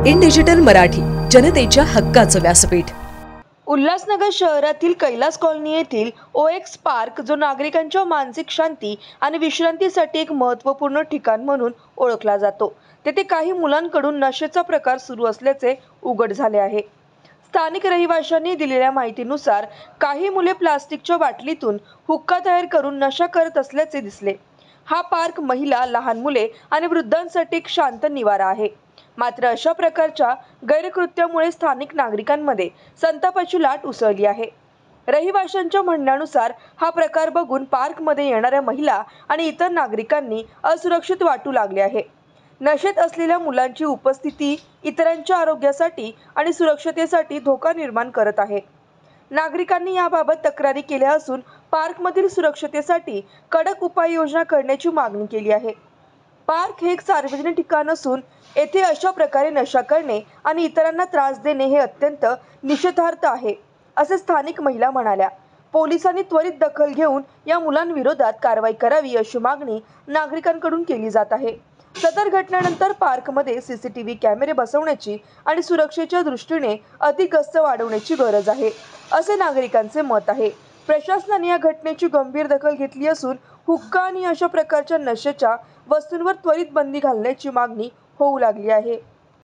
In digital Marathi, जनतेच्या हक्काचं व्यासपीठ। उल्हासनगर शहरातील कैलास कॉलनी येथील OX पार्क, जो नागरिकांच्या मानसिक शांती आणि विश्रांतीसाठी एक महत्त्वपूर्ण ठिकाण म्हणून ओळखला जातो, तेथे काही मुलांकडून नशेचा प्रकार सुरू असल्याचे उघड झाले आहे। स्थानिक रहिवाशांनी दिलेल्या माहितीनुसार काही मुले प्लास्टिकच्या बाटलीतून हुक्का तयार करून नशा करत असल्याचे दिसले। हा पार्क महिला, लहान मुले आणि वृद्धांसाठी एक शांत निवारा आहे। मात्र अशा प्रकारच्या गैरकृत्यामुळे स्थानिक नागरिकांमध्ये संतापाची लाट उसळली आहे। रहिवाशांच्या म्हणण्यानुसार हा प्रकार बघून पार्कमध्ये येणाऱ्या महिला आणि इतर नागरिकांनी असुरक्षित वाटू लागले आहे। नशेत असलेल्या मुलांची उपस्थिती इतरांच्या आरोग्यासाठी आणि सुरक्षतेसाठी धोका निर्माण करत आहे। नागरिकांनी याबाबत तक्रारी केल्या असून पार्कमधील सुरक्षतेसाठी कडक उपाययोजना करण्याची मागणी केली आहे। पार्क हे एक सार्वजनिक ठिकाण असून येथे अशा प्रकारे नशा करणे आणि इतरांना त्रास देणे हे अत्यंत निषेधार्ह आहे, असे स्थानिक महिला म्हणाल्या। पोलिसांनी त्वरित दखल घेऊन या मुलांविरोधात कारवाई करावी अशी मागणी नागरिकांकडून केली जात आहे। सदर घटनेनंतर पार्कमध्ये CCTV कॅमेरे बसवण्याची आणि सुरक्षेच्या दृष्टीने अधिक गस्त वाढवण्याची गरज आहे, असे नागरिकांचे मत आहे। प्रशासनाने या घटनेची गंभीर दखल घेतली असून हुक्का आणि अशा प्रकारच्या नशेच्या वस्तूंवर त्वरित बंदी घालण्याची मागणी होऊ लागली आहे।